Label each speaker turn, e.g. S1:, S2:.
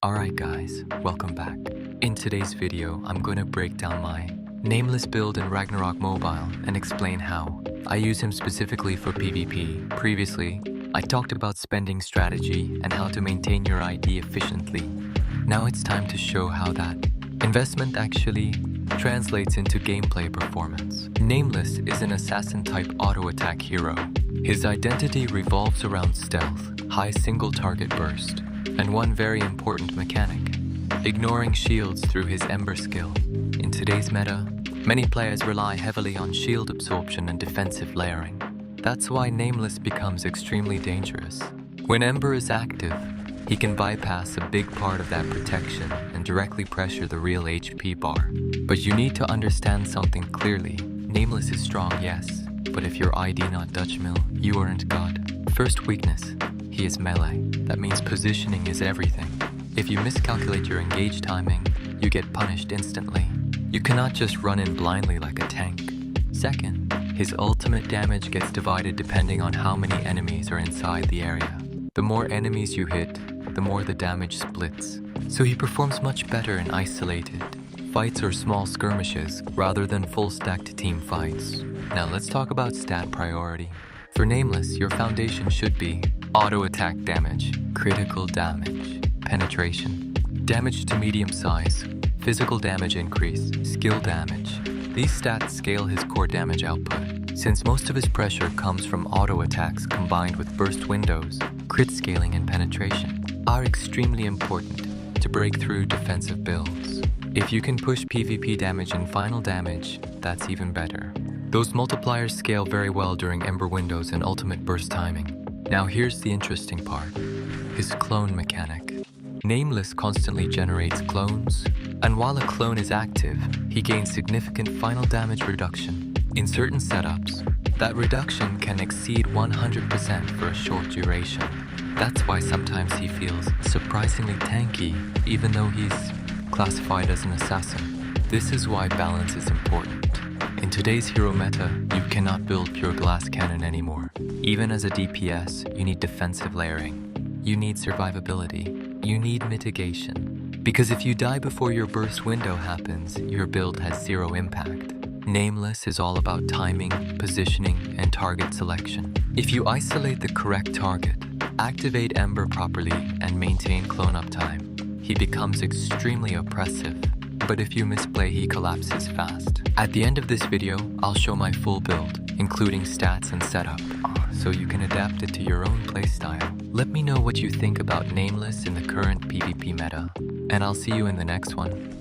S1: Alright guys, welcome back. In today's video, I'm going to break down my Nameless build in Ragnarok Mobile and explain how. I use him specifically for PvP. Previously, I talked about spending strategy and how to maintain your ID efficiently. Now it's time to show how that investment actually translates into gameplay performance. Nameless is an assassin-type auto-attack hero. His identity revolves around stealth, high single target burst, and one very important mechanic, ignoring shields through his Ember skill. In today's meta, many players rely heavily on shield absorption and defensive layering. That's why Nameless becomes extremely dangerous. When Ember is active, he can bypass a big part of that protection and directly pressure the real HP bar. But you need to understand something clearly. Nameless is strong, yes, but if your ID not Dutch mill, you aren't God. First weakness, he is melee. That means positioning is everything. If you miscalculate your engage timing, you get punished instantly. You cannot just run in blindly like a tank. Second, his ultimate damage gets divided depending on how many enemies are inside the area. The more enemies you hit, the more the damage splits. So he performs much better in isolated fights or small skirmishes rather than full stacked team fights. Now let's talk about stat priority. For Nameless, your foundation should be auto attack damage, critical damage, penetration, damage to medium size, physical damage increase, skill damage. These stats scale his core damage output. Since most of his pressure comes from auto attacks combined with burst windows, crit scaling and penetration are extremely important to break through defensive builds. If you can push PvP damage and final damage, that's even better. Those multipliers scale very well during Ember windows and ultimate burst timing. Now here's the interesting part, his clone mechanic. Nameless constantly generates clones, and while a clone is active, he gains significant final damage reduction. In certain setups, that reduction can exceed 100% for a short duration. That's why sometimes he feels surprisingly tanky, even though he's classified as an assassin. This is why balance is important. In today's hero meta, you cannot build pure glass cannon anymore. Even as a DPS, you need defensive layering. You need survivability. You need mitigation. Because if you die before your burst window happens, your build has zero impact. Nameless is all about timing, positioning, and target selection. If you isolate the correct target, activate Ember properly, and maintain clone uptime, he becomes extremely oppressive. But if you misplay, he collapses fast. At the end of this video, I'll show my full build, including stats and setup, so you can adapt it to your own playstyle. Let me know what you think about Nameless in the current PvP meta, and I'll see you in the next one.